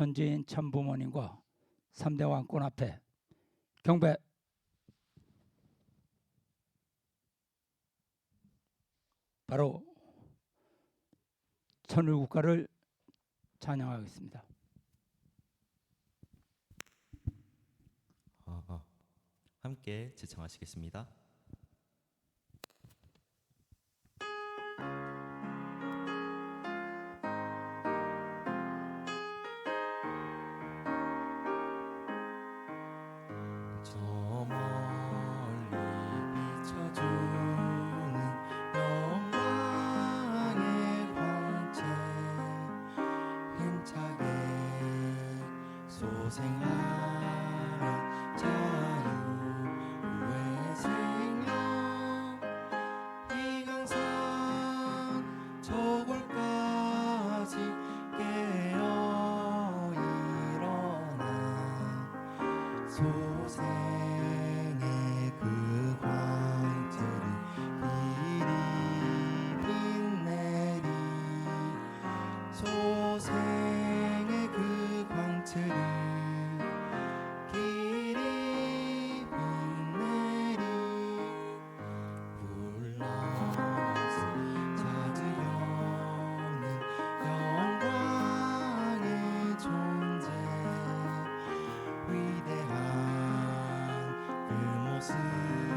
천지인 참부모님과 3대 왕권 앞에 경배. 바로 천일국가를 찬양하겠습니다. 함께 지청하시겠습니다. 저 멀리 비춰주는 영광의 광채, 힘차게 소생하며 자유의 생명, 이 강산 저골까지 깨어 일어나 소생의 그 광채를 이리 빛내리, 소생의 그 광채를 길이 빛내리. 불러서 찾으려는 영광의 존재, 위대한 그 모습은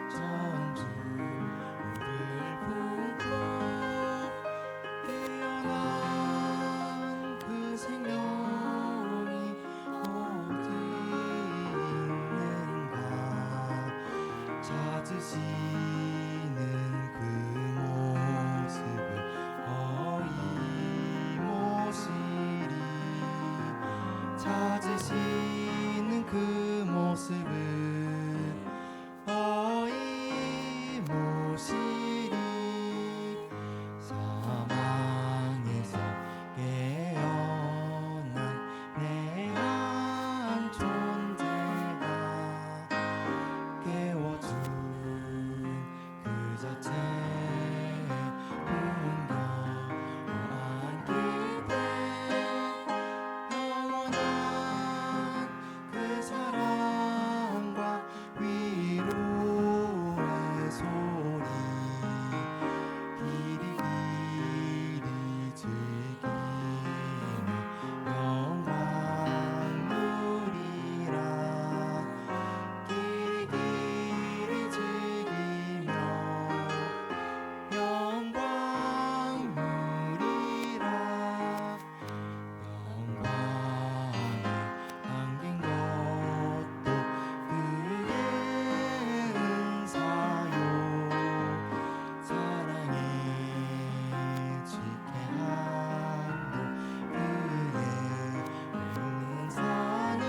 전주를 품고 깨어난 그 생명이 어디 있는가, 찾으시는 그 모습을 어이모시리, 찾으시는 그 모습을 어이모시리. 사망에서 깨어난 내 한 존재가 깨워준 그 자체의 풍경한 기대, 영원한 그 사랑과 위로의 소리, 길이 길이 즐기며 영광 누리라, 길이 길이 즐기며 영광 누리라. 영광에 안긴 것도 그의 은사요, 사랑에 지켜함도 그의 은사니,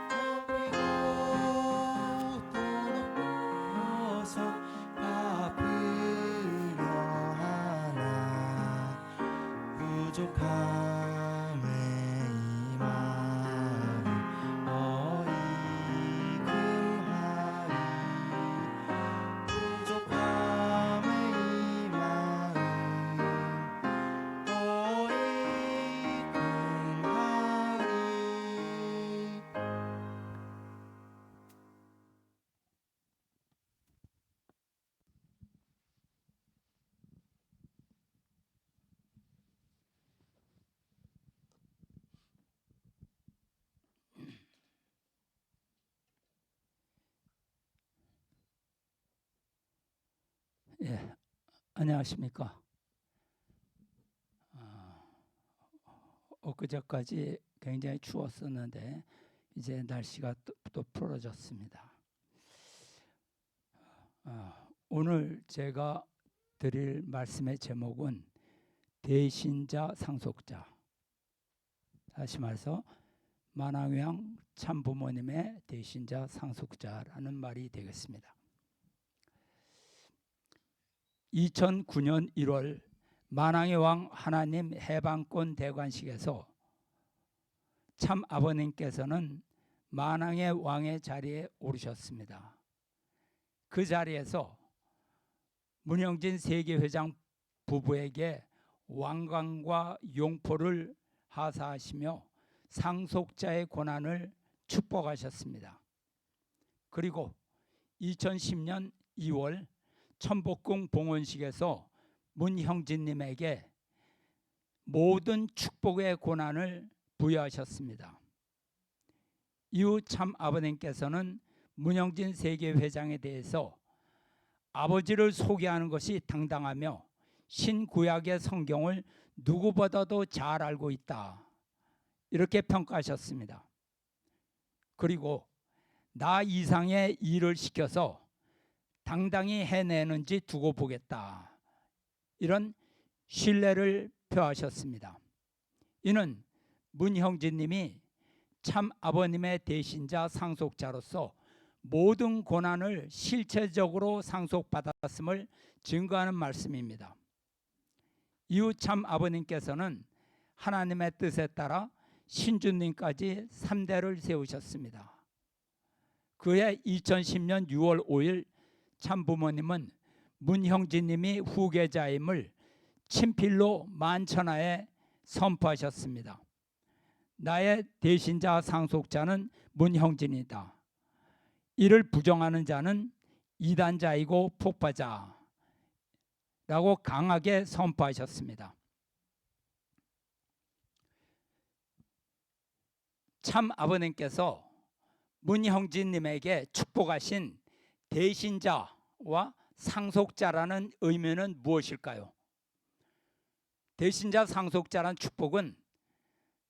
높이고 또 높여서 갚으려 하나, 부족함에 이 마음을 어이금하리, 부족함에 이 마음 예, 안녕하십니까. 엊그제까지 굉장히 추웠었는데 이제 날씨가 또 풀어졌습니다. 오늘 제가 드릴 말씀의 제목은 대신자 상속자, 다시 말해서 만왕왕 참부모님의 대신자 상속자라는 말이 되겠습니다. 2009년 1월 만왕의 왕 하나님 해방권 대관식에서 참 아버님께서는 만왕의 왕의 자리에 오르셨습니다. 그 자리에서 문영진 세계회장 부부에게 왕관과 용포를 하사하시며 상속자의 고난을 축복하셨습니다. 그리고 2010년 2월 천복궁 봉헌식에서 문형진님에게 모든 축복의 고난을 부여하셨습니다. 이후 참 아버님께서는 문형진 세계회장에 대해서 아버지를 소개하는 것이 당당하며 신구약의 성경을 누구보다도 잘 알고 있다, 이렇게 평가하셨습니다. 그리고 나 이상의 일을 시켜서 당당히 해내는지 두고 보겠다, 이런 신뢰를 표하셨습니다. 이는 문형진님이 참 아버님의 대신자 상속자로서 모든 고난을 실체적으로 상속받았음을 증거하는 말씀입니다. 이후 참 아버님께서는 하나님의 뜻에 따라 신주님까지 3대를 세우셨습니다. 그해 2010년 6월 5일 참 부모님은 문형진님이 후계자임을 친필로 만천하에 선포하셨습니다. 나의 대신자 상속자는 문형진이다. 이를 부정하는 자는 이단자이고 폭파자라고 강하게 선포하셨습니다. 참 아버님께서 문형진님에게 축복하신 대신자와 상속자라는 의미는 무엇일까요? 대신자 상속자란 축복은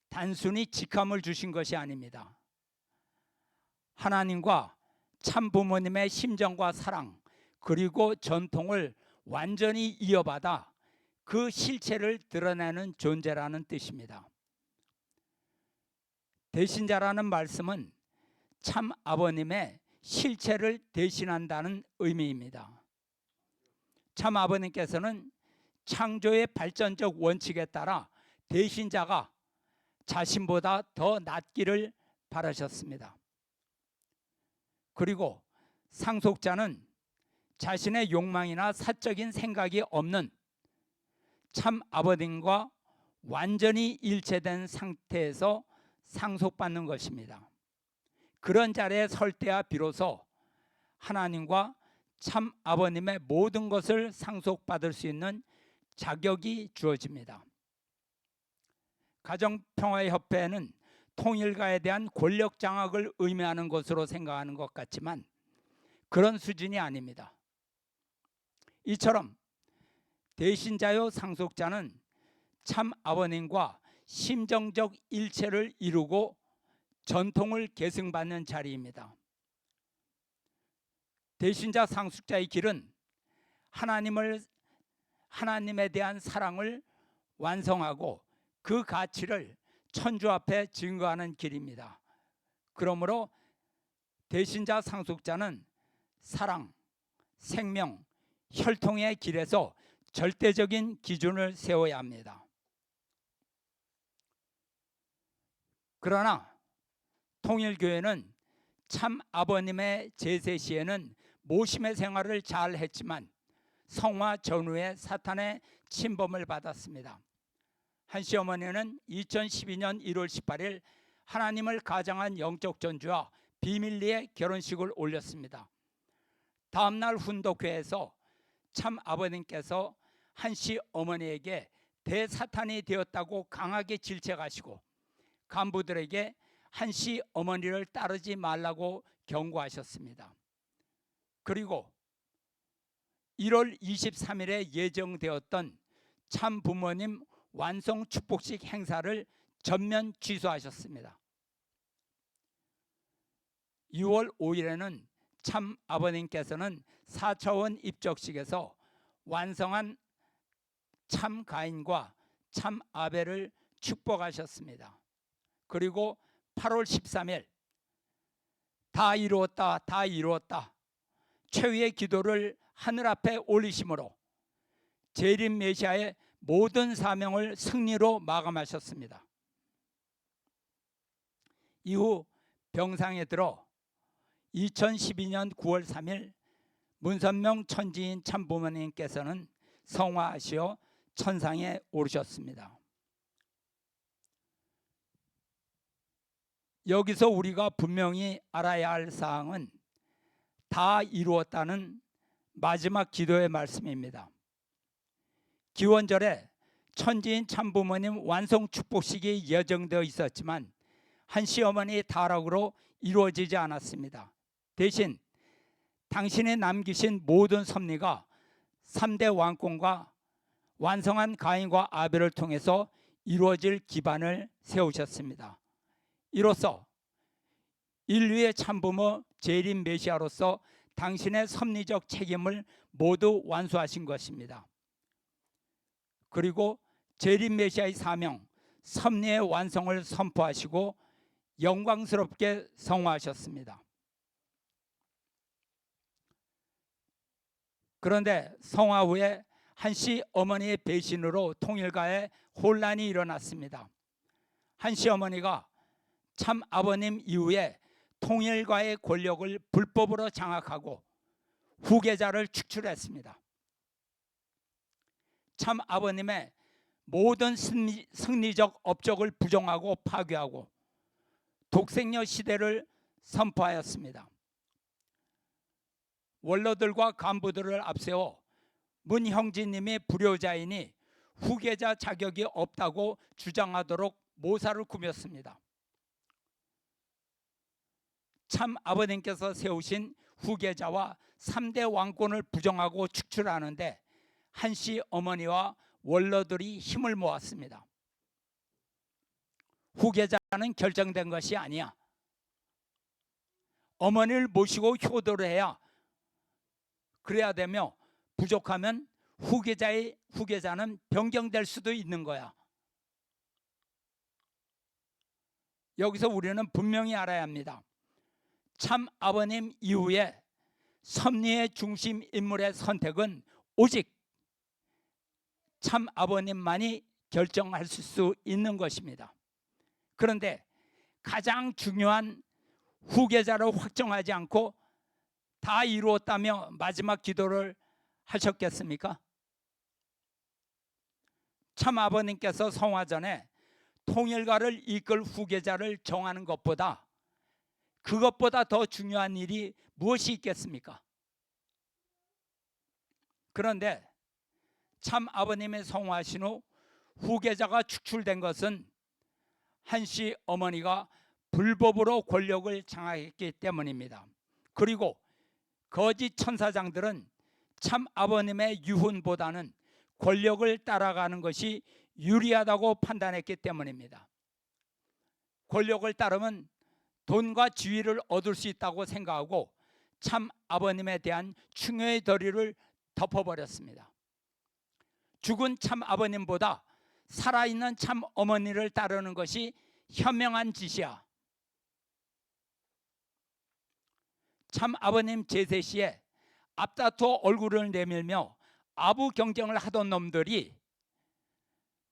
단순히 직함을 주신 것이 아닙니다. 하나님과 참 부모님의 심정과 사랑 그리고 전통을 완전히 이어받아 그 실체를 드러내는 존재라는 뜻입니다. 대신자라는 말씀은 참 아버님의 실체를 대신한다는 의미입니다. 참 아버님께서는 창조의 발전적 원칙에 따라 대신자가 자신보다 더 낫기를 바라셨습니다. 그리고 상속자는 자신의 욕망이나 사적인 생각이 없는 참 아버님과 완전히 일체된 상태에서 상속받는 것입니다. 그런 자리에 설 때야 비로소 하나님과 참 아버님의 모든 것을 상속받을 수 있는 자격이 주어집니다. 가정평화협회는 통일가에 대한 권력 장악을 의미하는 것으로 생각하는 것 같지만 그런 수준이 아닙니다. 이처럼 대신자요 상속자는 참 아버님과 심정적 일체를 이루고 전통을 계승받는 자리입니다. 대신자 상속자의 길은 하나님에 대한 사랑을 완성하고 그 가치를 천주 앞에 증거하는 길입니다. 그러므로 대신자 상속자는 사랑, 생명, 혈통의 길에서 절대적인 기준을 세워야 합니다. 그러나 통일교회는 참 아버님의 제세 시에는 모심의 생활을 잘 했지만 성화 전후에 사탄의 침범을 받았습니다. 한 시어머니는 2012년 1월 18일 하나님을 가장한 영적 전주와 비밀리에 결혼식을 올렸습니다. 다음날 훈독회에서 참 아버님께서 한 시어머니에게 대사탄이 되었다고 강하게 질책하시고 간부들에게 한 시어머니를 따르지 말라고 경고하셨습니다. 그리고 1월 23일에 예정되었던 참 부모님 완성 축복식 행사를 전면 취소하셨습니다. 6월 5일에는 참 아버님께서는 4차원 입적식에서 완성한 참 가인과 참 아벨을 축복하셨습니다. 그리고 8월 13일 다 이루었다, 다 이루었다 최후의 기도를 하늘 앞에 올리심으로 재림 메시아의 모든 사명을 승리로 마감하셨습니다. 이후 병상에 들어 2012년 9월 3일 문선명 천지인 참부모님께서는 성화하시어 천상에 오르셨습니다. 여기서 우리가 분명히 알아야 할 사항은 다 이루었다는 마지막 기도의 말씀입니다. 기원절에 천지인 참부모님 완성 축복식이 예정되어 있었지만 한 시어머니의 타락으로 이루어지지 않았습니다. 대신 당신이 남기신 모든 섭리가 3대 왕권과 완성한 가인과 아벨을 통해서 이루어질 기반을 세우셨습니다. 이로써 인류의 참부모 재림 메시아로서 당신의 섭리적 책임을 모두 완수하신 것입니다. 그리고 재림 메시아의 사명, 섭리의 완성을 선포하시고 영광스럽게 성화하셨습니다. 그런데 성화 후에 한시 어머니의 배신으로 통일가에 혼란이 일어났습니다. 한시 어머니가 참 아버님 이후에 통일가의 권력을 불법으로 장악하고 후계자를 축출했습니다. 참 아버님의 모든 승리적 업적을 부정하고 파괴하고 독생녀 시대를 선포하였습니다. 원로들과 간부들을 앞세워 문형진님이 불효자이니 후계자 자격이 없다고 주장하도록 모사를 꾸몄습니다. 참 아버님께서 세우신 후계자와 3대 왕권을 부정하고 축출하는데 한시 어머니와 원로들이 힘을 모았습니다. 후계자는 결정된 것이 아니야. 어머니를 모시고 효도를 해야 그래야 되며 부족하면 후계자는 변경될 수도 있는 거야. 여기서 우리는 분명히 알아야 합니다. 참 아버님 이후에 섭리의 중심 인물의 선택은 오직 참 아버님만이 결정할 수 있는 것입니다. 그런데 가장 중요한 후계자를 확정하지 않고 다 이루었다며 마지막 기도를 하셨겠습니까? 참 아버님께서 성화 전에 통일가를 이끌 후계자를 정하는 것보다 그것보다 더 중요한 일이 무엇이 있겠습니까? 그런데 참 아버님의 성화하신 후 후계자가 축출된 것은 한시 어머니가 불법으로 권력을 장악했기 때문입니다. 그리고 거짓 천사장들은 참 아버님의 유훈보다는 권력을 따라가는 것이 유리하다고 판단했기 때문입니다. 권력을 따르면 돈과 지위를 얻을 수 있다고 생각하고 참 아버님에 대한 충효의 도리를 덮어버렸습니다. 죽은 참 아버님보다 살아있는 참 어머니를 따르는 것이 현명한 짓이야. 참 아버님 제세 시에 앞다투어 얼굴을 내밀며 아부 경쟁을 하던 놈들이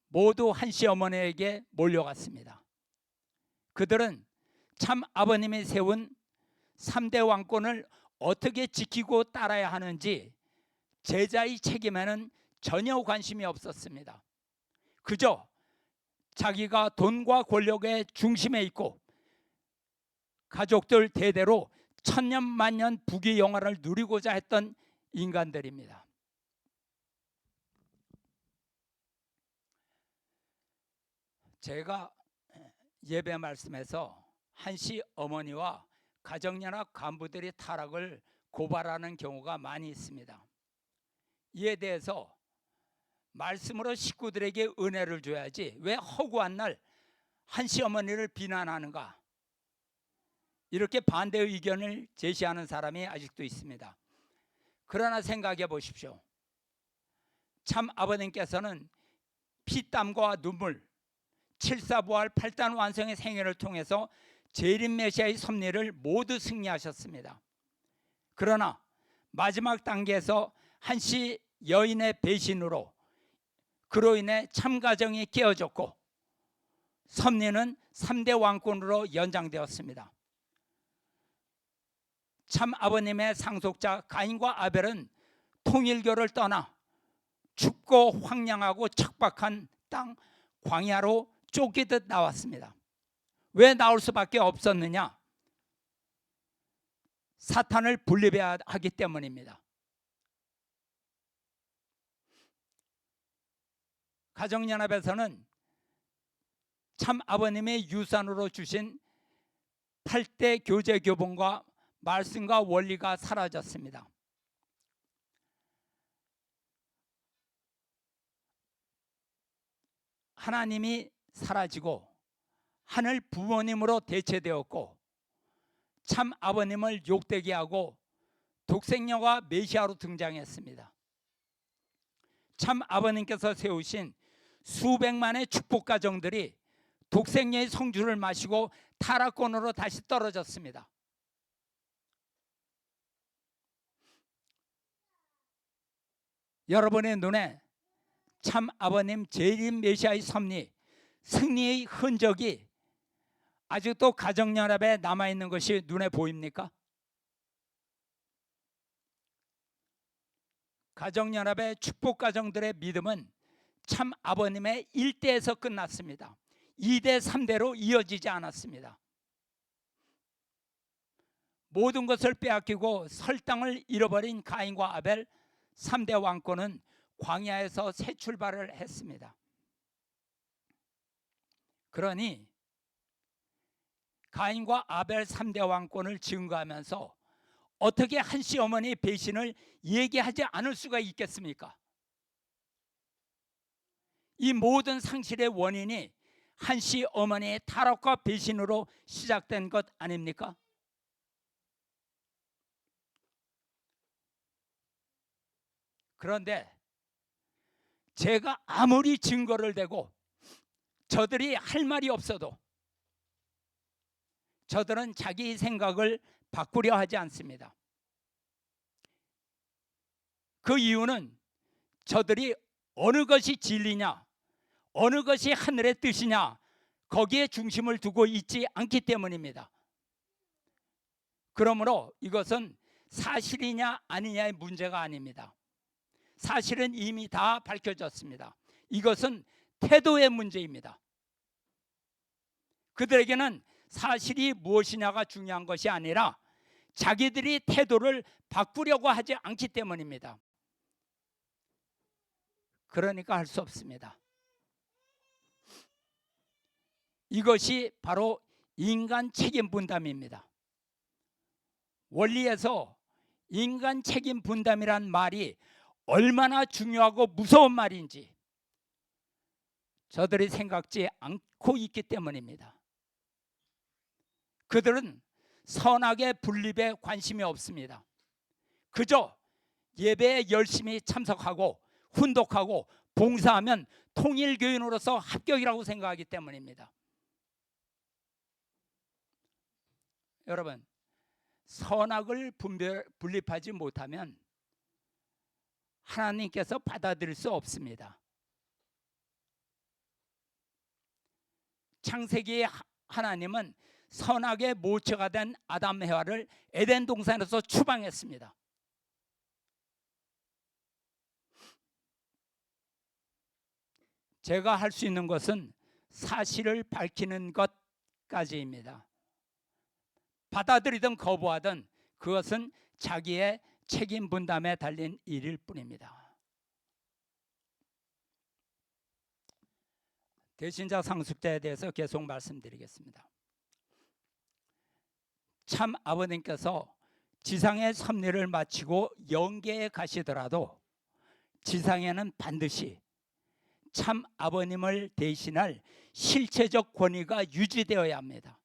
모두 한시 어머니에게 몰려갔습니다. 그들은 참 아버님이 세운 3대 왕권을 어떻게 지키고 따라야 하는지 제자의 책임에는 전혀 관심이 없었습니다. 그저 자기가 돈과 권력의 중심에 있고 가족들 대대로 천년만년 부귀 영화를 누리고자 했던 인간들입니다. 제가 예배 말씀에서 한시 어머니와 가정연합 간부들의 타락을 고발하는 경우가 많이 있습니다. 이에 대해서 말씀으로 식구들에게 은혜를 줘야지 왜 허구한 날 한시 어머니를 비난하는가, 이렇게 반대의 의견을 제시하는 사람이 아직도 있습니다. 그러나 생각해 보십시오. 참 아버님께서는 피땀과 눈물, 칠사부활 8단 완성의 생애를 통해서 재림 메시아의 섭리를 모두 승리하셨습니다. 그러나 마지막 단계에서 한시 여인의 배신으로 그로 인해 참가정이 깨어졌고 섭리는 3대 왕권으로 연장되었습니다. 참 아버님의 상속자 가인과 아벨은 통일교를 떠나 춥고 황량하고 척박한 땅 광야로 쫓기듯 나왔습니다. 왜 나올 수밖에 없었느냐? 사탄을 분립해야 하기 때문입니다. 가정연합에서는 참 아버님의 유산으로 주신 8대 교제 교본과 말씀과 원리가 사라졌습니다. 하나님이 사라지고 하늘 부모님으로 대체되었고 참 아버님을 욕되게 하고 독생녀가 메시아로 등장했습니다. 참 아버님께서 세우신 수백만의 축복 가정들이 독생녀의 성주를 마시고 타락권으로 다시 떨어졌습니다. 여러분의 눈에 참 아버님 재림 메시아의 섭리, 승리의 흔적이 아직도 가정연합에 남아있는 것이 눈에 보입니까? 가정연합의 축복가정들의 믿음은 참 아버님의 1대에서 끝났습니다. 2대, 3대로 이어지지 않았습니다. 모든 것을 빼앗기고 설당을 잃어버린 가인과 아벨 3대 왕권은 광야에서 새 출발을 했습니다. 그러니 가인과 아벨 3대 왕권을 증거하면서 어떻게 한씨 어머니의 배신을 얘기하지 않을 수가 있겠습니까? 이 모든 상실의 원인이 한씨 어머니의 타락과 배신으로 시작된 것 아닙니까? 그런데 제가 아무리 증거를 대고 저들이 할 말이 없어도 저들은 자기 생각을 바꾸려 하지 않습니다. 그 이유는 저들이 어느 것이 진리냐, 어느 것이 하늘의 뜻이냐, 거기에 중심을 두고 있지 않기 때문입니다. 그러므로 이것은 사실이냐 아니냐의 문제가 아닙니다. 사실은 이미 다 밝혀졌습니다. 이것은 태도의 문제입니다. 그들에게는 사실이 무엇이냐가 중요한 것이 아니라 자기들이 태도를 바꾸려고 하지 않기 때문입니다. 그러니까 할 수 없습니다. 이것이 바로 인간 책임 분담입니다. 원리에서 인간 책임 분담이란 말이 얼마나 중요하고 무서운 말인지 저들이 생각지 않고 있기 때문입니다. 그들은 선악의 분립에 관심이 없습니다. 그저 예배에 열심히 참석하고 훈독하고 봉사하면 통일교인으로서 합격이라고 생각하기 때문입니다. 여러분, 선악을 분립하지 못하면 하나님께서 받아들일 수 없습니다. 창세기의 하나님은 선악의 모처가 된 아담 해와를 에덴 동산에서 추방했습니다. 제가 할 수 있는 것은 사실을 밝히는 것까지입니다. 받아들이든 거부하든 그것은 자기의 책임 분담에 달린 일일 뿐입니다. 대신자 상속자에 대해서 계속 말씀드리겠습니다. 참 아버님께서 지상의 섭리를 마치고 영계에 가시더라도 지상에는 반드시 참 아버님을 대신할 실체적 권위가 유지되어야 합니다.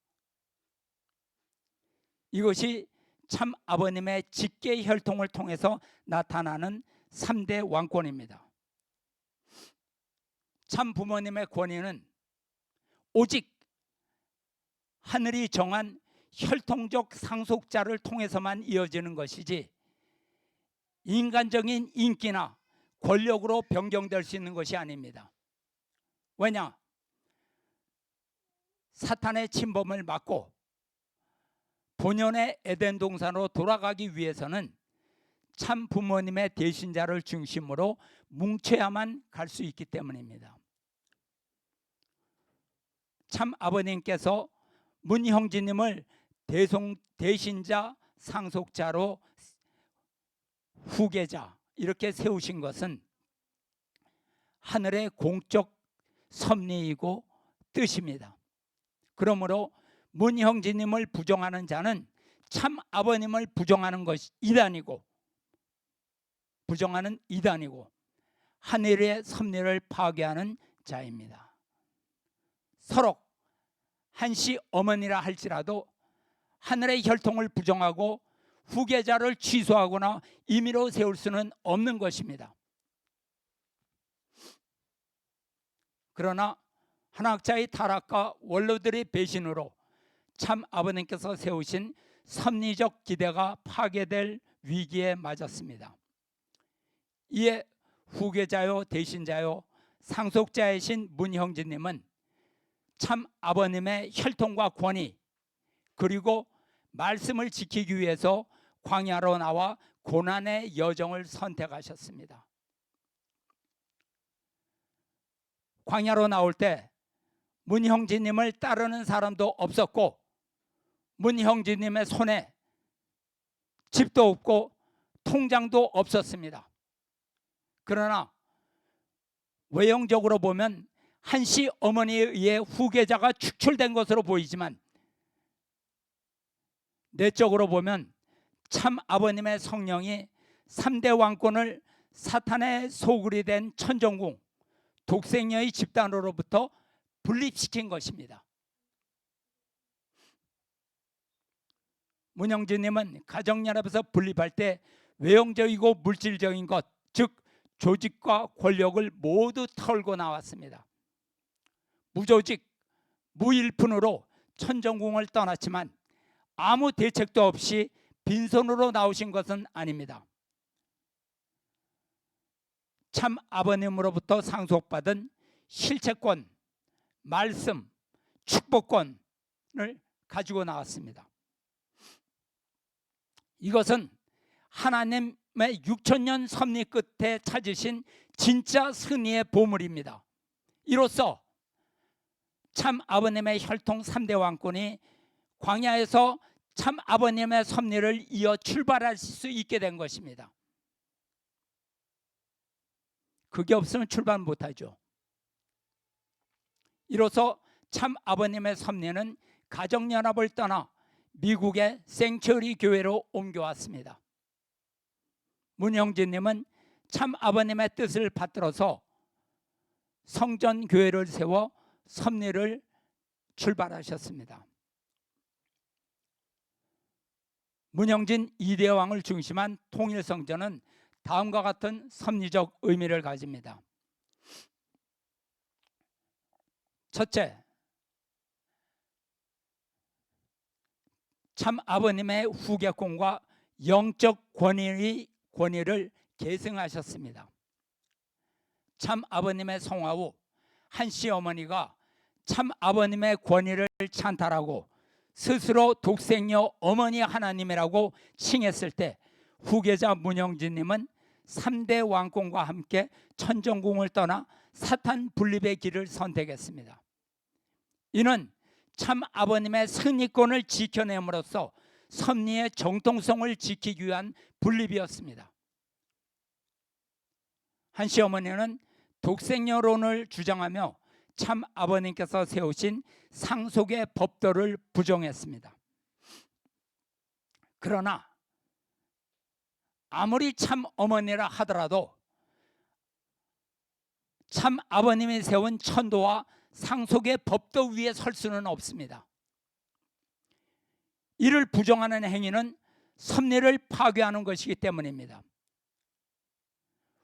이것이 참 아버님의 직계 혈통을 통해서 나타나는 3대 왕권입니다. 참 부모님의 권위는 오직 하늘이 정한 혈통적 상속자를 통해서만 이어지는 것이지 인간적인 인기나 권력으로 변경될 수 있는 것이 아닙니다. 왜냐? 사탄의 침범을 막고 본연의 에덴 동산으로 돌아가기 위해서는 참 부모님의 대신자를 중심으로 뭉쳐야만 갈 수 있기 때문입니다. 참 아버님께서 문형진님을 대신자 상속자로 후계자 이렇게 세우신 것은 하늘의 공적 섭리이고 뜻입니다. 그러므로 문형진님을 부정하는 자는 참 아버님을 부정하는 것이 이단이고 하늘의 섭리를 파괴하는 자입니다. 서로 한시 어머니라 할지라도 하늘의 혈통을 부정하고 후계자를 취소하거나 임의로 세울 수는 없는 것입니다. 그러나 한학자의 타락과 원로들의 배신으로 참 아버님께서 세우신 섭리적 기대가 파괴될 위기에 맞았습니다. 이에 후계자요 대신자요 상속자이신 문형진님은 참 아버님의 혈통과 권위 그리고 말씀을 지키기 위해서 광야로 나와 고난의 여정을 선택하셨습니다. 광야로 나올 때 문형진님을 따르는 사람도 없었고 문형진님의 손에 집도 없고 통장도 없었습니다. 그러나 외형적으로 보면 한시 어머니에 의해 후계자가 축출된 것으로 보이지만 내적으로 보면 참 아버님의 성령이 3대 왕권을 사탄의 소굴이 된 천정궁 독생녀의 집단으로부터 분립시킨 것입니다. 문형진님은 가정연합에서 분립할 때 외형적이고 물질적인 것, 즉 조직과 권력을 모두 털고 나왔습니다. 무조직, 무일푼으로 천정궁을 떠났지만 아무 대책도 없이 빈손으로 나오신 것은 아닙니다. 참 아버님으로부터 상속받은 실체권, 말씀, 축복권을 가지고 나왔습니다. 이것은 하나님의 6천년 섭리 끝에 찾으신 진짜 승리의 보물입니다. 이로써 참 아버님의 혈통 3대 왕권이 광야에서 참 아버님의 섭리를 이어 출발할 수 있게 된 것입니다. 그게 없으면 출발 못하죠. 이로써 참 아버님의 섭리는 가정연합을 떠나 미국의 생츄리 교회로 옮겨왔습니다. 문형진님은 참 아버님의 뜻을 받들어서 성전교회를 세워 섭리를 출발하셨습니다. 문형진 2대 왕을 중심한 통일성전은 다음과 같은 섭리적 의미를 가집니다. 첫째, 참 아버님의 후계권과 영적 권위를 계승하셨습니다. 참 아버님의 성화후 한시 어머니가 참 아버님의 권위를 찬탈하고 스스로 독생녀 어머니 하나님이라고 칭했을 때 후계자 문형진님은 3대 왕권과 함께 천정궁을 떠나 사탄 분립의 길을 선택했습니다. 이는 참 아버님의 승리권을 지켜냄으로써 섭리의 정통성을 지키기 위한 분립이었습니다. 한시 어머니는 독생녀론을 주장하며 참 아버님께서 세우신 상속의 법도를 부정했습니다. 그러나 아무리 참 어머니라 하더라도 참 아버님이 세운 천도와 상속의 법도 위에 설 수는 없습니다. 이를 부정하는 행위는 섭리를 파괴하는 것이기 때문입니다.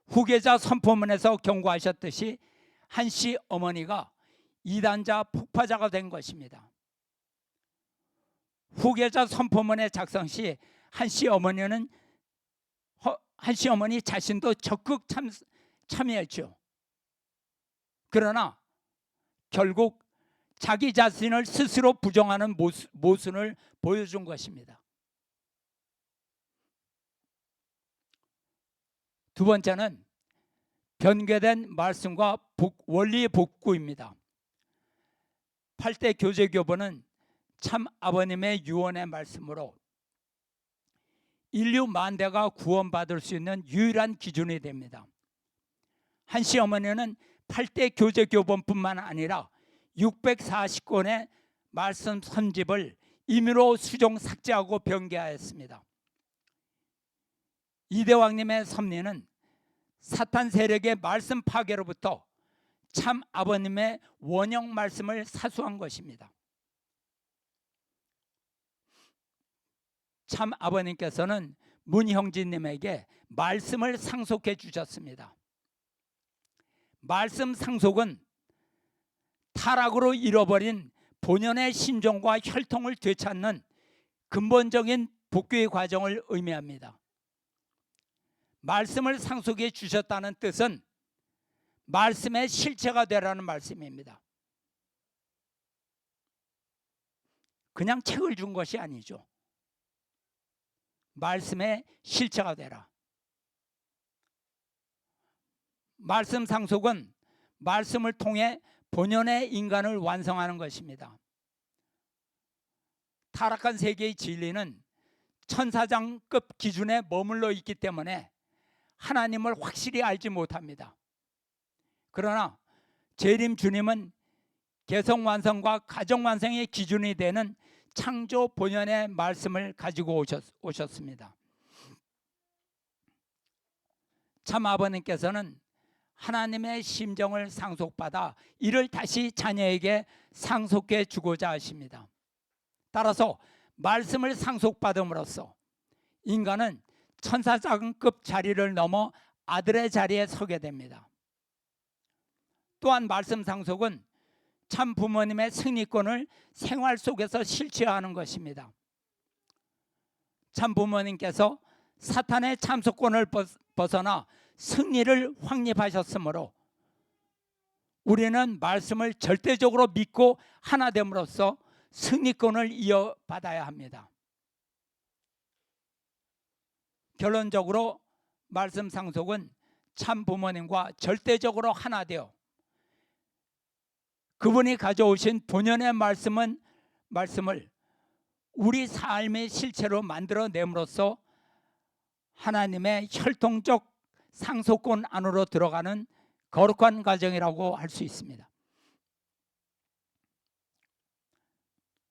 후계자 선포문에서 경고하셨듯이 한시 어머니가 이단자 폭파자가 된 것입니다. 후계자 선포문의 작성 시 한시 어머니 자신도 적극 참여했죠. 그러나 결국 자기 자신을 스스로 부정하는 모순을 보여준 것입니다. 두 번째는 변개된 말씀과 원리 복구입니다. 8대 교제교본은 참 아버님의 유언의 말씀으로 인류 만대가 구원받을 수 있는 유일한 기준이 됩니다. 한씨 어머니는 8대 교재 교본뿐만 아니라 640권의 말씀 선집을 임의로 수정 삭제하고 변개하였습니다. 이대왕님의 섭리는 사탄 세력의 말씀 파괴로부터 참 아버님의 원형 말씀을 사수한 것입니다. 참 아버님께서는 문형진님에게 말씀을 상속해 주셨습니다. 말씀 상속은 타락으로 잃어버린 본연의 신종과 혈통을 되찾는 근본적인 복귀의 과정을 의미합니다. 말씀을 상속해 주셨다는 뜻은 말씀의 실체가 되라는 말씀입니다. 그냥 책을 준 것이 아니죠. 말씀의 실체가 되라. 말씀 상속은 말씀을 통해 본연의 인간을 완성하는 것입니다. 타락한 세계의 진리는 천사장급 기준에 머물러 있기 때문에 하나님을 확실히 알지 못합니다. 그러나 재림 주님은 개성 완성과 가정 완성의 기준이 되는 창조 본연의 말씀을 가지고 오셨습니다. 참 아버님께서는 하나님의 심정을 상속받아 이를 다시 자녀에게 상속해 주고자 하십니다. 따라서 말씀을 상속받음으로써 인간은 천사장급 자리를 넘어 아들의 자리에 서게 됩니다. 또한 말씀 상속은 참 부모님의 승리권을 생활 속에서 실체화하는 것입니다. 참 부모님께서 사탄의 참소권을 벗어나 승리를 확립하셨으므로 우리는 말씀을 절대적으로 믿고 하나 됨으로써 승리권을 이어받아야 합니다. 결론적으로 말씀 상속은 참 부모님과 절대적으로 하나 되어 그분이 가져오신 본연의 말씀을 우리 삶의 실체로 만들어냄으로써 하나님의 혈통적 상속권 안으로 들어가는 거룩한 과정이라고 할 수 있습니다.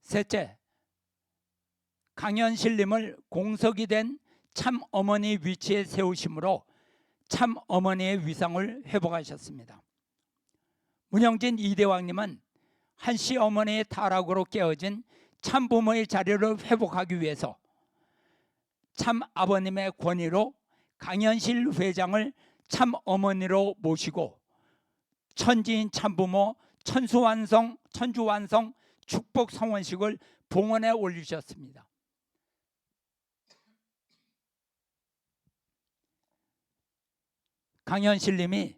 셋째, 강현실님을 공석이 된 참 어머니 위치에 세우심으로 참 어머니의 위상을 회복하셨습니다. 문형진 이대왕님은 한씨 어머니의 타락으로 깨어진 참 부모의 자리를 회복하기 위해서 참 아버님의 권위로 강현실 회장을 참 어머니로 모시고 천지인 참부모 천주완성 축복 성원식을 봉헌에 올리셨습니다. 강현실님이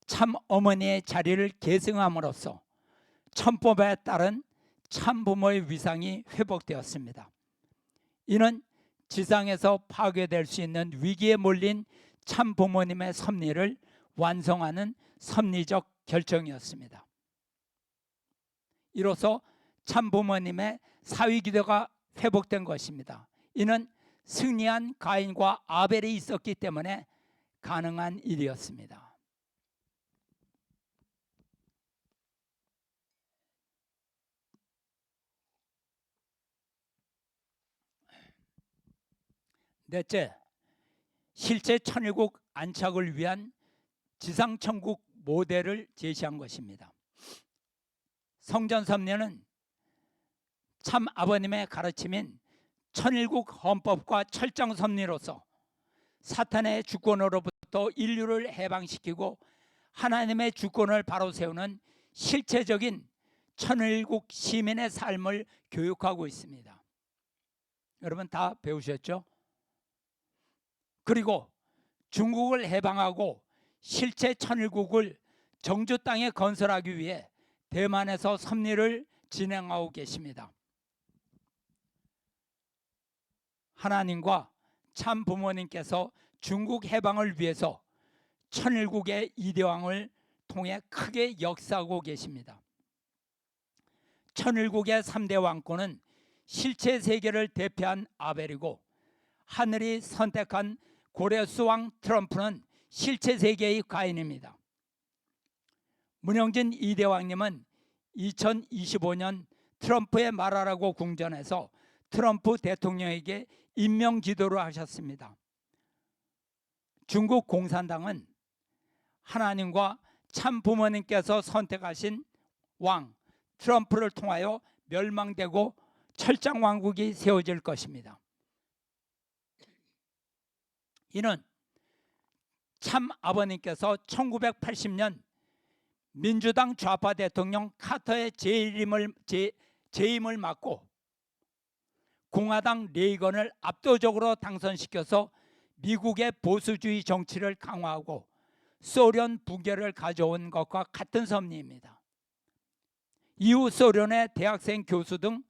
참 어머니의 자리를 계승함으로써 천법에 따른 참 부모의 위상이 회복되었습니다. 이는 지상에서 파괴될 수 있는 위기에 몰린 참 부모님의 섭리를 완성하는 섭리적 결정이었습니다. 이로써 참 부모님의 사위 기도가 회복된 것입니다. 이는 승리한 가인과 아벨이 있었기 때문에 가능한 일이었습니다. 넷째, 실제 천일국 안착을 위한 지상천국 모델을 제시한 것입니다. 성전 섭리는 참 아버님의 가르침인 천일국 헌법과 철장 섭리로서 사탄의 주권으로부터 인류를 해방시키고 하나님의 주권을 바로 세우는 실체적인 천일국 시민의 삶을 교육하고 있습니다. 여러분 다 배우셨죠? 그리고 중국을 해방하고 실체 천일국을 정주 땅에 건설하기 위해 대만에서 섭리를 진행하고 계십니다. 하나님과 참 부모님께서 중국 해방을 위해서 천일국의 이대왕을 통해 크게 역사하고 계십니다. 천일국의 3대 왕권은 실체 세계를 대표한 아벨이고 하늘이 선택한 고레스 왕 트럼프는 실체 세계의 가인입니다. 문영진 이대왕님은 2025년 트럼프의 말하라고 궁전에서 트럼프 대통령에게 임명 기도를 하셨습니다. 중국 공산당은 하나님과 참 부모님께서 선택하신 왕 트럼프를 통하여 멸망되고 철장 왕국이 세워질 것입니다. 이는 참 아버님께서 1980년 민주당 좌파 대통령 카터의 재임을 막고 공화당 레이건을 압도적으로 당선시켜서 미국의 보수주의 정치를 강화하고 소련 붕괴를 가져온 것과 같은 섭리입니다. 이후 소련의 대학생 교수 등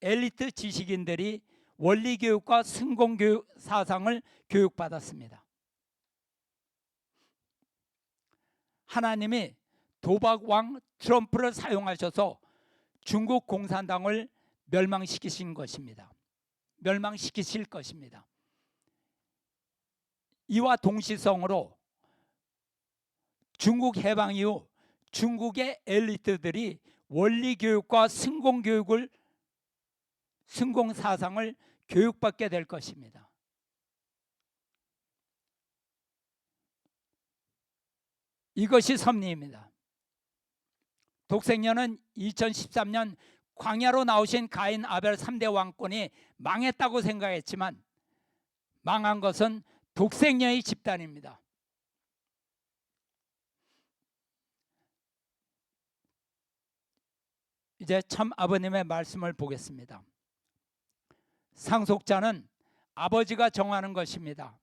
엘리트 지식인들이 원리교육과 승공교육 사상을 교육받았습니다. 하나님이 도박왕 트럼프를 사용하셔서 중국 공산당을 멸망시키신 것입니다. 멸망시키실 것입니다. 이와 동시성으로 중국 해방 이후 중국의 엘리트들이 원리교육과 승공사상을 교육받게 될 것입니다. 이것이 섭리입니다. 독생녀는 2013년 광야로 나오신 가인 아벨 3대 왕권이 망했다고 생각했지만 망한 것은 독생녀의 집단입니다. 이제 참 아버님의 말씀을 보겠습니다. 상속자는 아버지가 정하는 것입니다.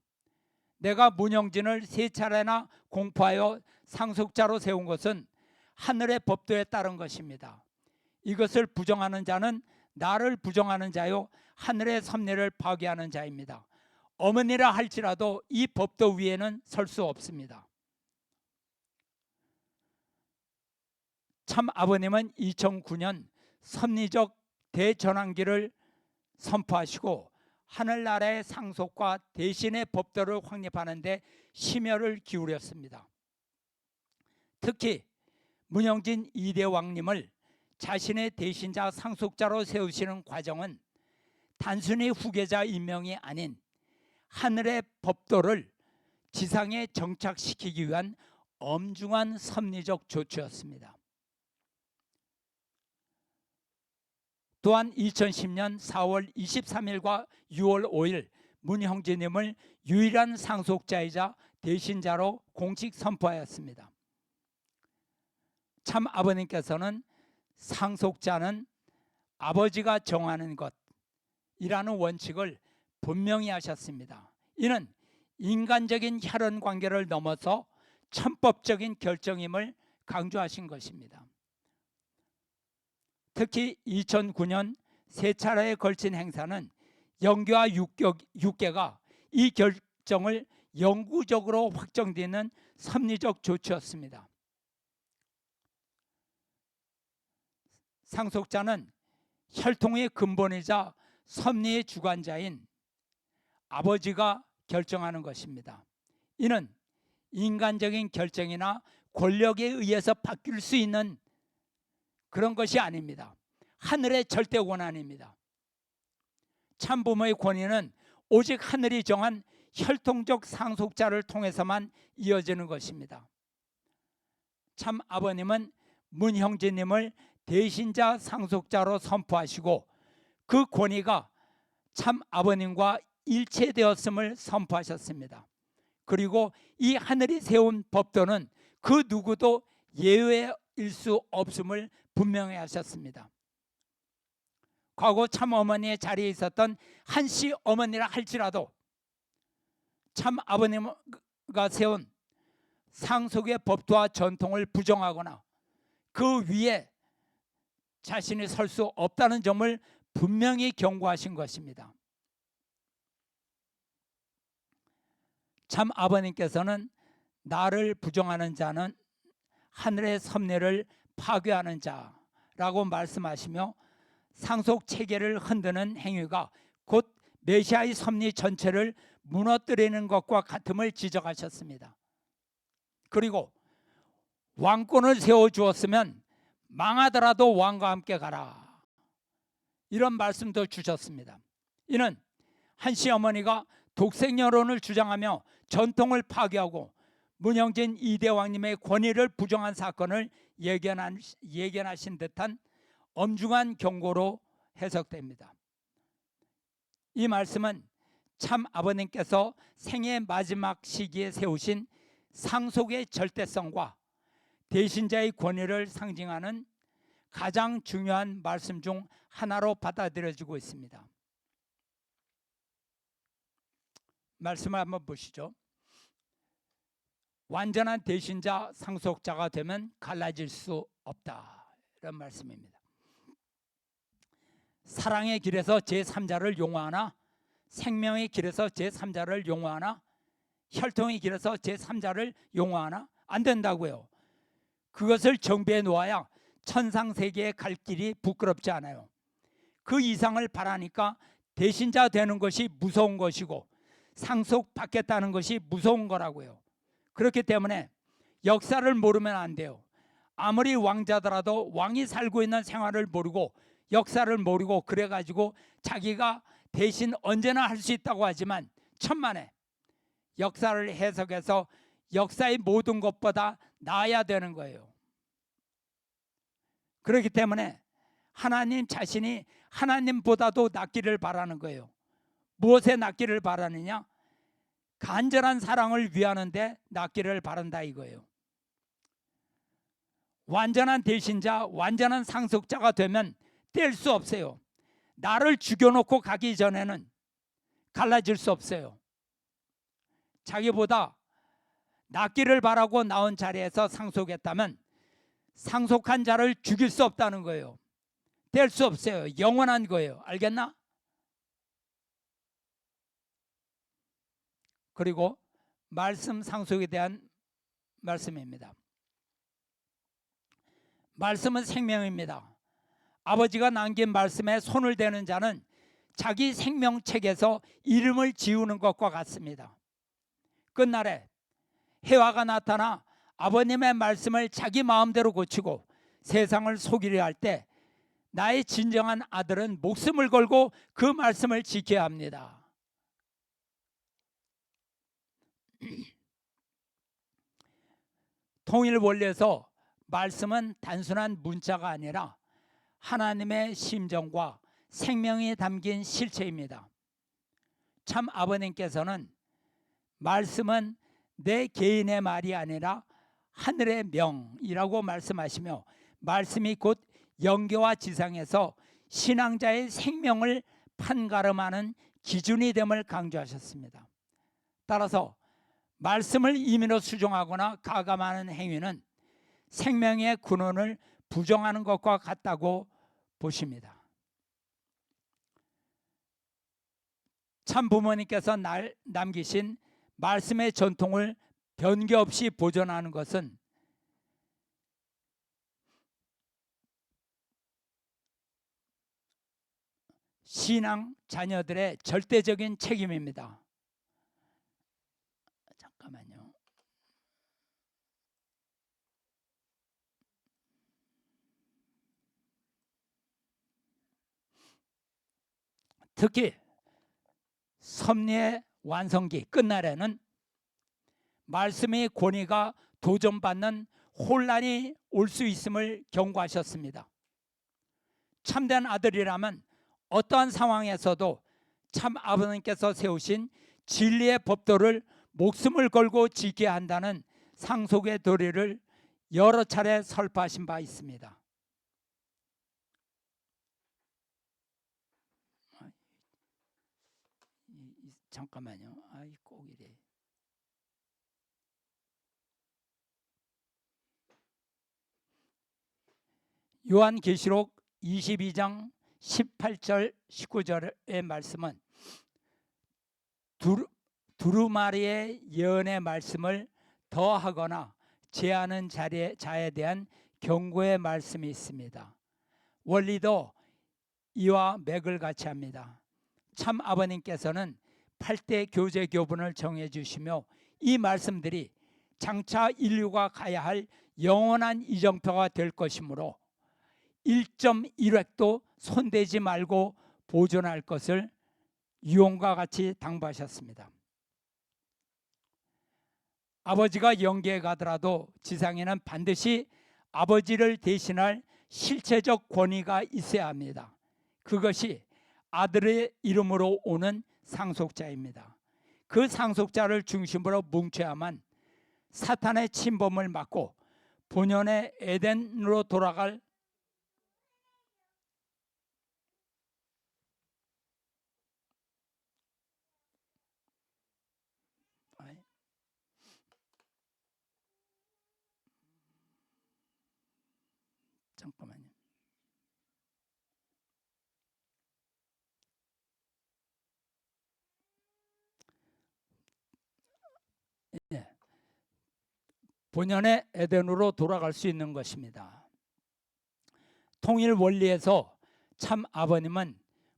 내가 문영진을 3차례나 공포하여 상속자로 세운 것은 하늘의 법도에 따른 것입니다. 이것을 부정하는 자는 나를 부정하는 자요 하늘의 섭리를 파괴하는 자입니다. 어머니라 할지라도 이 법도 위에는 설 수 없습니다. 참 아버님은 2009년 섭리적 대전환기를 선포하시고 하늘나라의 상속과 대신의 법도를 확립하는 데 심혈을 기울였습니다. 특히 문영진 2대 왕님을 자신의 대신자 상속자로 세우시는 과정은 단순히 후계자 임명이 아닌 하늘의 법도를 지상에 정착시키기 위한 엄중한 섭리적 조치였습니다. 또한 2010년 4월 23일과 6월 5일 문형진님을 유일한 상속자이자 대신자로 공식 선포하였습니다. 참 아버님께서는 상속자는 아버지가 정하는 것이라는 원칙을 분명히 하셨습니다. 이는 인간적인 혈연 관계를 넘어서 천법적인 결정임을 강조하신 것입니다. 특히 2009년 3차례에 걸친 행사는 영계와 육계가 이 결정을 영구적으로 확정되는 섭리적 조치였습니다. 상속자는 혈통의 근본이자 섭리의 주관자인 아버지가 결정하는 것입니다. 이는 인간적인 결정이나 권력에 의해서 바뀔 수 있는 그런 것이 아닙니다. 하늘의 절대 권한입니다. 참부모의 권위는 오직 하늘이 정한 혈통적 상속자를 통해서만 이어지는 것입니다. 참 아버님은 문형진님을 대신자 상속자로 선포하시고 그 권위가 참 아버님과 일체되었음을 선포하셨습니다. 그리고 이 하늘이 세운 법도는 그 누구도 예외일 수 없음을 분명히 하셨습니다. 과거 참 어머니의 자리에 있었던 한씨 어머니라 할지라도 참 아버님과 세운 상속의 법도와 전통을 부정하거나 그 위에 자신이 설 수 없다는 점을 분명히 경고하신 것입니다. 참 아버님께서는 나를 부정하는 자는 하늘의 섭리를 파괴하는 자라고 말씀하시며 상속 체계를 흔드는 행위가 곧 메시아의 섭리 전체를 무너뜨리는 것과 같음을 지적하셨습니다. 그리고 왕권을 세워주었으면 망하더라도 왕과 함께 가라, 이런 말씀도 주셨습니다. 이는 한 시어머니가 독생여론을 주장하며 전통을 파괴하고 문영진 2대 왕님의 권위를 부정한 사건을 예견하신 듯한 엄중한 경고로 해석됩니다. 이 말씀은 참 아버님께서 생애 마지막 시기에 세우신 상속의 절대성과 대신자의 권위를 상징하는 가장 중요한 말씀 중 하나로 받아들여지고 있습니다. 말씀을 한번 보시죠. 완전한 대신자, 상속자가 되면 갈라질 수 없다, 이런 말씀입니다. 사랑의 길에서 제3자를 용어하나, 생명의 길에서 제3자를 용어하나, 혈통의 길에서 제3자를 용어하나? 안 된다고요. 그것을 정비해 놓아야 천상세계에 갈 길이 부끄럽지 않아요. 그 이상을 바라니까 대신자 되는 것이 무서운 것이고 상속받겠다는 것이 무서운 거라고요. 그렇기 때문에 역사를 모르면 안 돼요. 아무리 왕자더라도 왕이 살고 있는 생활을 모르고 역사를 모르고 그래가지고 자기가 대신 언제나 할 수 있다고 하지만 천만에 역사를 해석해서 역사의 모든 것보다 나아야 되는 거예요. 그렇기 때문에 하나님 자신이 하나님보다도 낫기를 바라는 거예요. 무엇에 낫기를 바라느냐? 간절한 사랑을 위하는데 낫기를 바란다 이거예요. 완전한 대신자, 완전한 상속자가 되면 뗄 수 없어요. 나를 죽여놓고 가기 전에는 갈라질 수 없어요. 자기보다 낫기를 바라고 나온 자리에서 상속했다면 상속한 자를 죽일 수 없다는 거예요. 뗄 수 없어요. 영원한 거예요. 알겠나? 그리고 말씀 상속에 대한 말씀입니다. 말씀은 생명입니다. 아버지가 남긴 말씀에 손을 대는 자는 자기 생명책에서 이름을 지우는 것과 같습니다. 끝날에 해와가 나타나 아버님의 말씀을 자기 마음대로 고치고 세상을 속이려 할 때 나의 진정한 아들은 목숨을 걸고 그 말씀을 지켜야 합니다. 통일 원리에서 말씀은 단순한 문자가 아니라 하나님의 심정과 생명이 담긴 실체입니다. 참 아버님께서는 말씀은 내 개인의 말이 아니라 하늘의 명이라고 말씀하시며 말씀이 곧 영계와 지상에서 신앙자의 생명을 판가름하는 기준이 됨을 강조하셨습니다. 따라서 말씀을 임의로 수정하거나 가감하는 행위는 생명의 근원을 부정하는 것과 같다고 보십니다. 참 부모님께서 남기신 말씀의 전통을 변개 없이 보존하는 것은 신앙 자녀들의 절대적인 책임입니다. 잠깐만요. 특히 섭리의 완성기 끝날에는 말씀의 권위가 도전받는 혼란이 올 수 있음을 경고하셨습니다. 참된 아들이라면 어떠한 상황에서도 참 아버님께서 세우신 진리의 법도를 목숨을 걸고 지켜야 한다는 상속의 도리를 여러 차례 설파하신 바 있습니다. 잠깐만요. 꼭 이래. 요한계시록 22장 18절 19절의 말씀은 두루마리의 예언의 말씀을 더하거나 제하는 자에 대한 경고의 말씀이 있습니다. 원리도 이와 맥을 같이 합니다. 참 아버님께서는 8대 교제 교분을 정해 주시며 이 말씀들이 장차 인류가 가야 할 영원한 이정표가 될 것이므로 1.1획도 손대지 말고 보존할 것을 유언과 같이 당부하셨습니다. 아버지가 영계에 가더라도 지상에는 반드시 아버지를 대신할 실체적 권위가 있어야 합니다. 그것이 아들의 이름으로 오는 상속자입니다. 그 상속자를 중심으로 뭉쳐야만 사탄의 침범을 막고 본연의 에덴으로 돌아갈 잠깐만요. 예. 본연의 에덴으로 돌아갈 수 있는 것입니다. 통일 원리에서 참 아버님은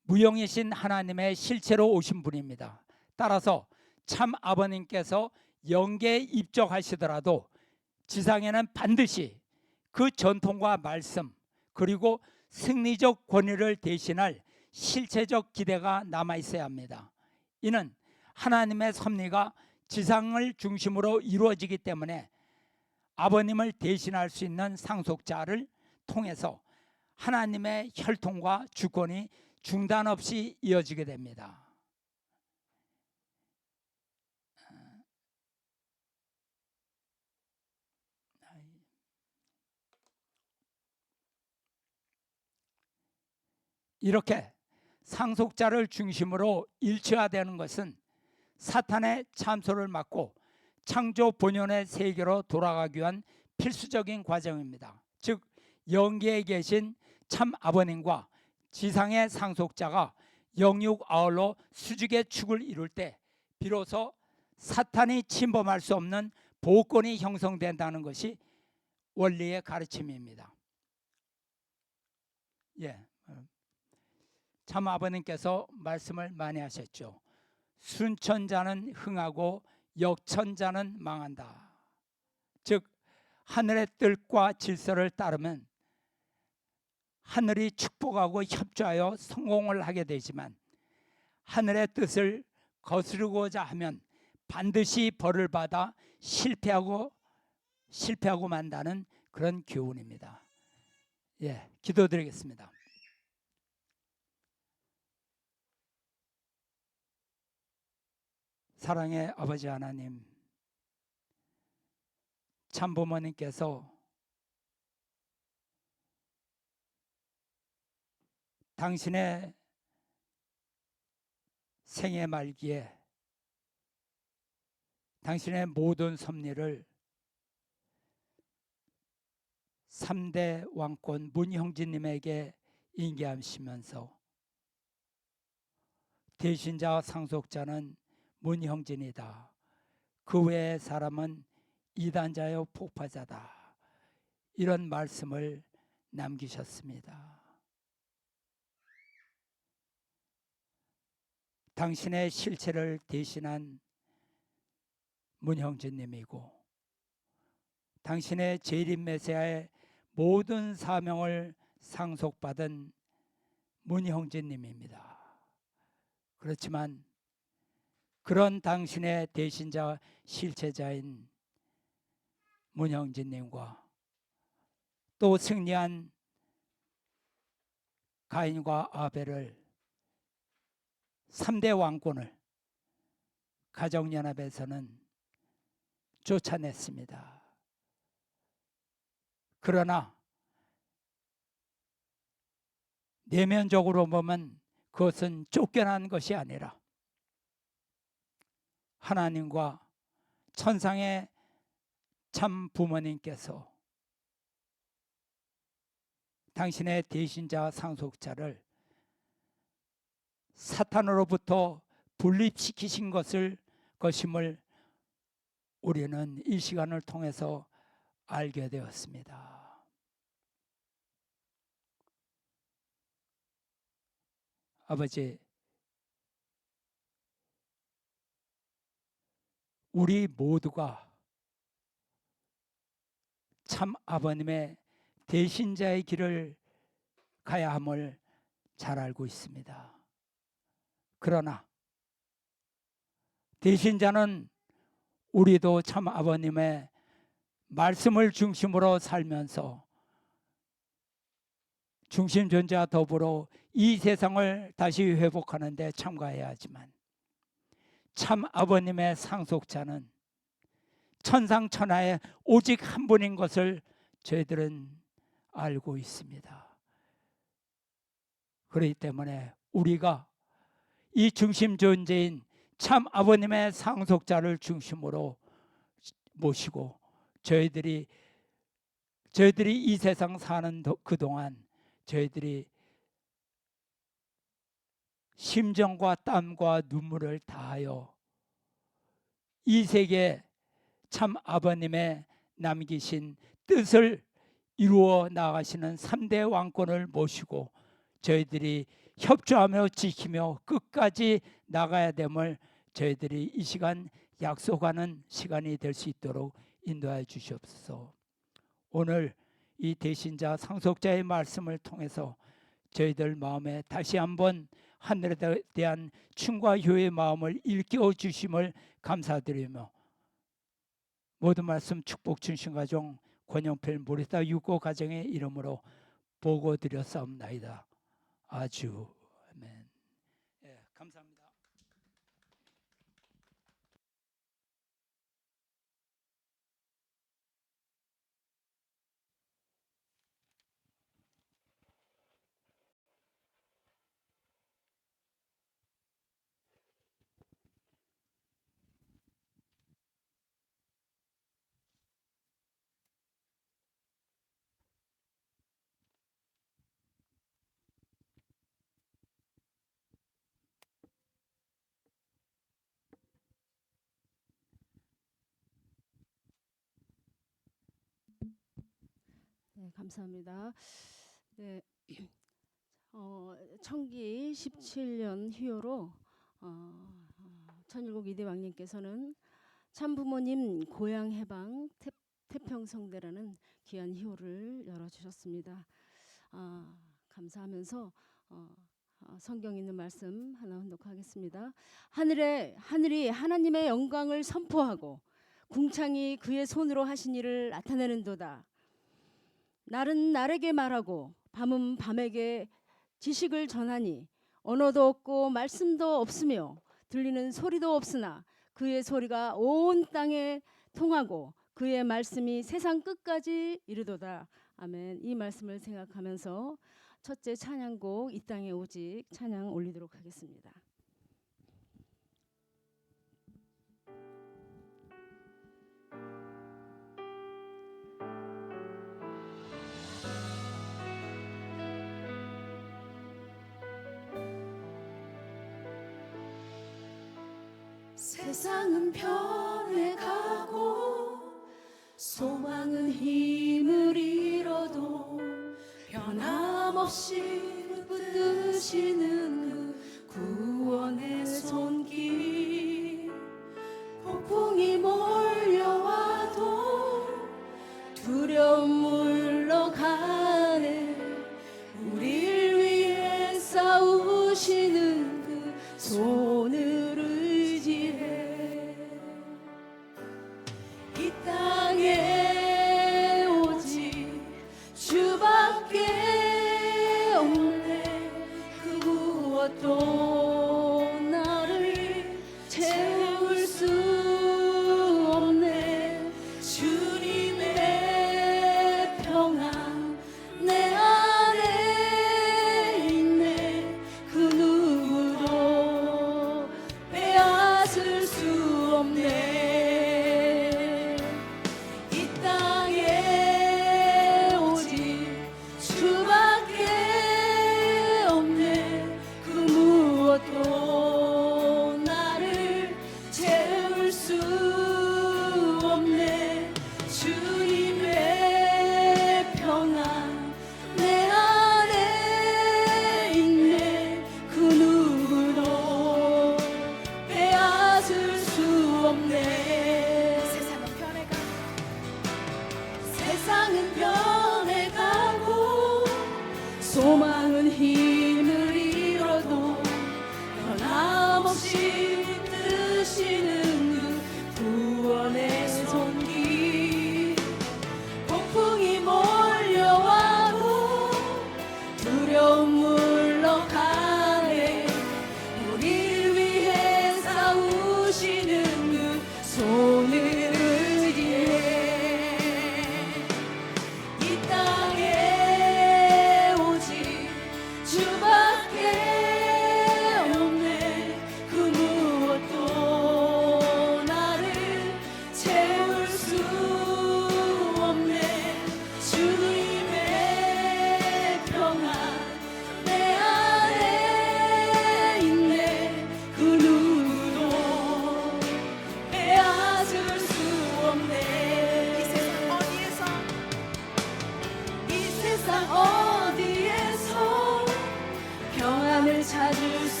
무형이신 하나님의 실체로 오신 분입니다. 따라서 참 아버님께서 영계에 입적하시더라도 지상에는 반드시 그 전통과 말씀 그리고 승리적 권위를 대신할 실체적 기대가 남아 있어야 합니다. 이는 하나님의 섭리가 지상을 중심으로 이루어지기 때문에 아버님을 대신할 수 있는 상속자를 통해서 하나님의 혈통과 주권이 중단 없이 이어지게 됩니다. 이렇게 상속자를 중심으로 일치화되는 것은 사탄의 참소를 막고 창조 본연의 세계로 돌아가기 위한 필수적인 과정입니다. 즉 영계에 계신 참 아버님과 지상의 상속자가 영육 아울러 수직의 축을 이룰 때 비로소 사탄이 침범할 수 없는 보호권이 형성된다는 것이 원리의 가르침입니다. 참 아버님께서 말씀을 많이 하셨죠. 순천자는 흥하고 역천자는 망한다. 즉 하늘의 뜻과 질서를 따르면 하늘이 축복하고 협조하여 성공을 하게 되지만 하늘의 뜻을 거스르고자 하면 반드시 벌을 받아 실패하고 만다는 그런 교훈입니다. 기도드리겠습니다. 사랑의 아버지 하나님, 참부모님께서 당신의 생애 말기에 당신의 모든 섭리를 3대 왕권 문형진님에게 인계하시면서 대신자 상속자는 문형진이다. 그 외의 사람은 이단자요 폭파자다. 이런 말씀을 남기셨습니다. 당신의 실체를 대신한 문형진님이고 당신의 재림 메시아의 모든 사명을 상속받은 문형진님입니다. 그렇지만 그런 당신의 대신자 실체자인 문형진님과 또 승리한 가인과 아벨을 3대 왕권을 가정연합에서는 쫓아냈습니다. 그러나 내면적으로 보면 그것은 쫓겨난 것이 아니라 하나님과 천상의 참 부모님께서 당신의 대신자 상속자를 사탄으로부터 분립시키신 것임을 우리는 이 시간을 통해서 알게 되었습니다. 아버지, 우리 모두가 참 아버님의 대신자의 길을 가야 함을 잘 알고 있습니다. 그러나 대신자는 우리도 참 아버님의 말씀을 중심으로 살면서 중심 존재와 더불어 이 세상을 다시 회복하는 데 참가해야 하지만 참 아버님의 상속자는 천상천하에 오직 한 분인 것을 저희들은 알고 있습니다. 그렇기 때문에 우리가 이 중심 존재인 참 아버님의 상속자를 중심으로 모시고 저희들이 이 세상 사는 그동안 저희들이 심정과 땀과 눈물을 다하여 이 세계 참 아버님의 남기신 뜻을 이루어 나가시는 3대 왕권을 모시고 저희들이 협조하며 지키며 끝까지 나가야 됨을 저희들이 이 시간 약속하는 시간이 될 수 있도록 인도하여 주시옵소서. 오늘 이 대신자 상속자의 말씀을 통해서 저희들 마음에 다시 한번 하늘에 대한 춤과 효의 마음을 일깨워 주심을 감사드리며 모든 말씀 축복 주신 가정 권영필 모리타 유고 가정의 이름으로 보고 드렸사옵나이다. 아주 아멘. 예, 감사합니다. 네, 감사합니다. 네, 청기 17년 휴요로 천일국 이대 왕님께서는 참부모님 고향 해방 태평성대라는 귀한 휴요를 열어주셨습니다. 감사하면서 성경 있는 말씀 하나 혼독하겠습니다. 하늘이 하나님의 영광을 선포하고 궁창이 그의 손으로 하신 일을 나타내는도다. 날은 날에게 말하고 밤은 밤에게 지식을 전하니 언어도 없고 말씀도 없으며 들리는 소리도 없으나 그의 소리가 온 땅에 통하고 그의 말씀이 세상 끝까지 이르도다. 아멘. 이 말씀을 생각하면서 첫째 찬양곡 이 땅에 오직 찬양 올리도록 하겠습니다. 세상은 변해가고 소망은 힘을 잃어도 변함없이 붙드시는 그 구원의 손길. 폭풍이 몰려와도 두려움 물러가네. 우리를 위해 싸우시는 그 손을 의지해. 이 땅에 오직 주밖에 없네. 그 무엇도 나를 채울 수 없네. 주님의 평안 내 안에 있네. 그 누구도 빼앗을 수 없네. 이 땅에 오직 주밖에 없네. 그 무엇도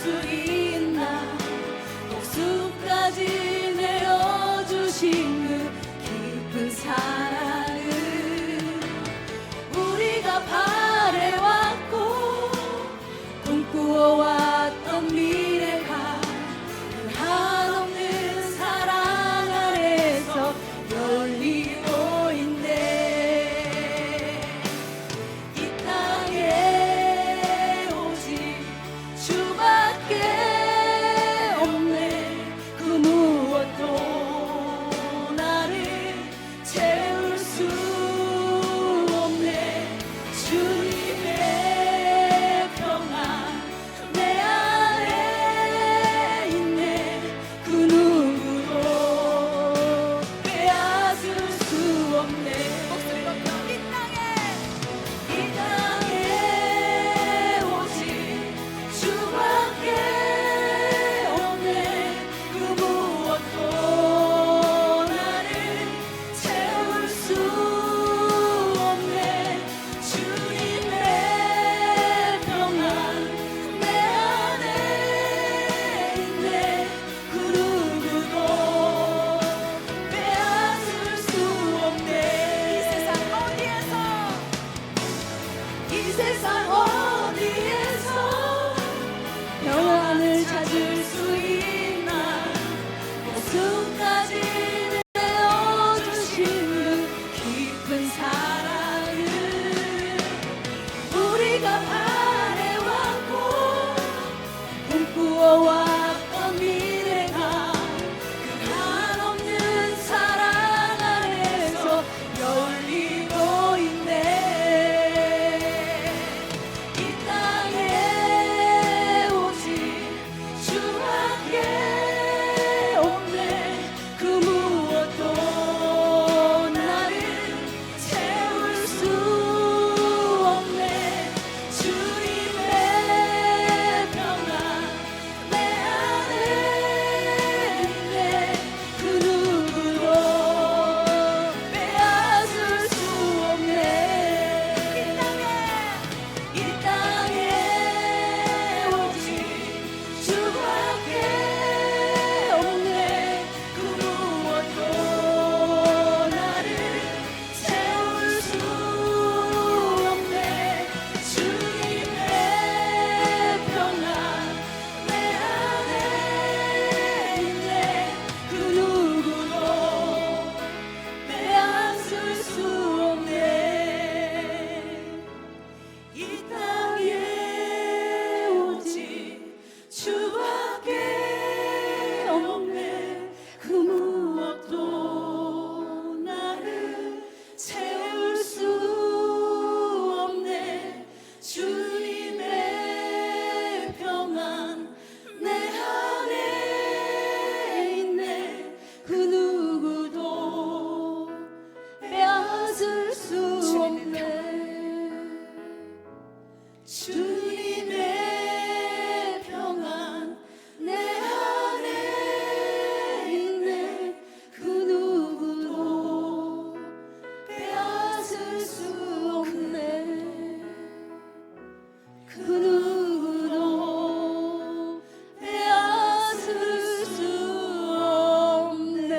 수 있나 목숨까지 내어주신 그 깊은 사랑을 우리가 바래왔고 꿈꾸어왔던 미래가 그 한없는 사랑 안에서 열리고 있네. 이 땅에 오직 주밖에 없네. 그 무엇도 나를 채울 수 없네. 주님의 평안 내 안에 있네. 그 누구도 빼앗을 수 없네. 이 땅에 오직 주밖에 없네. 그 무엇도 나를 채울 수 없네. 주님의 평안 내 안에 있네. 그 누구도 빼앗을 수 없네. 이 세상 어디에서 평안을 찾을 수 있나 목숨까지 내어주신 그 깊은 사랑을 우리가 바래왔고 꿈꾸어왔던 미래가 그 한없는 사랑 안에서 열리고 있네. 이 땅에 오직 주밖에 없네. 그 무엇도 나를 채울 수 없네. 주님의 평안 내 안에 있네. 그 누구도 빼앗을 수 없네. 이 땅에 오직 주밖에 없네. 그 무엇도 나를 채울 수 없네. 주님의 평안 내 안에 있네. 그 누구도 빼앗을 수 없네. 이 땅에 오직 주밖에 없네. 그 무엇도 나를 채울 수 없네. 주님의 평안 내 안에 있네. 그 누구도 빼앗을 수 없네. 주님의 평안 내 안에 있네. 그 누구도 빼앗을 수 없네. 그 누구도 빼앗을 수 없네.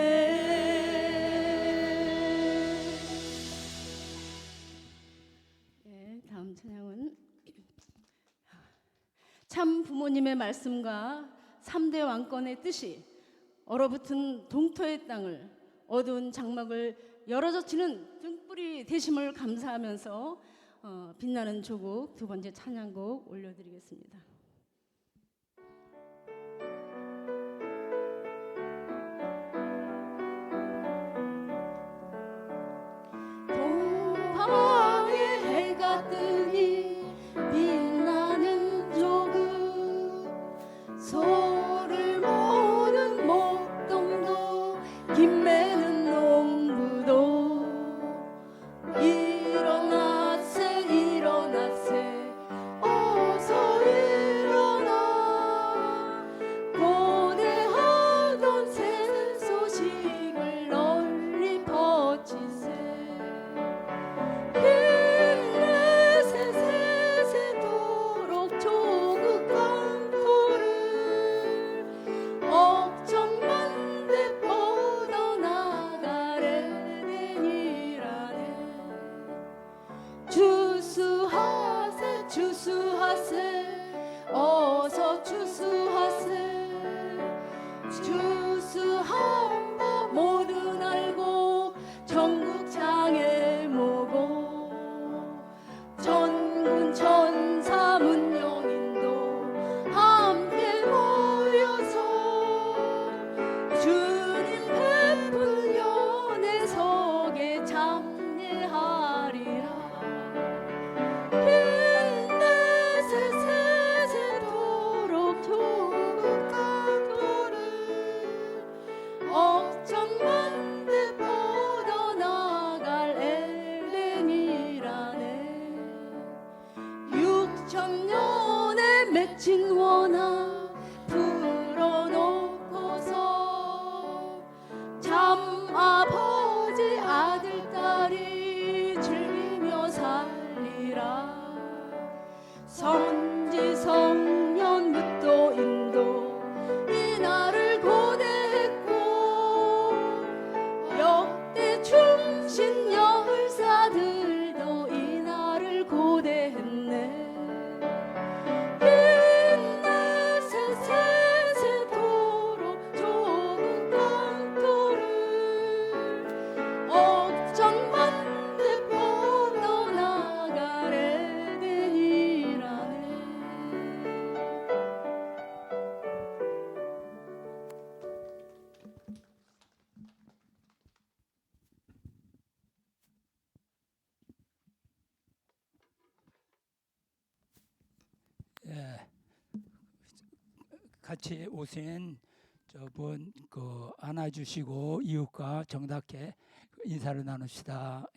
예, 다음 찬양은 참 부모님의 말씀과 3대 왕권의 뜻이 얼어붙은 동토의 땅을 어두운 장막을 열어젖히는 등불이 되심을 감사하면서 빛나는 조국 두 번째 찬양곡 올려드리겠습니다. 동방에 해가 뜨니 빛나는 조국 소를 모는 목동도 김매는 농부도 일어나세 일어나세 어서 진원아 풀어놓고서 참 아버지 아들 딸이 즐기며 살리라. 선지 성년 묻도 인도 이 나를 고대했고 역대 충신 열사들도 이 나를 고대했네. 옛날 세세토록 좁은 강토를 억정만대 뻗어나가래 되니라네. 예, 같이 오신 저분 안아주시고 이웃과 정답게 인사를 나눕시다.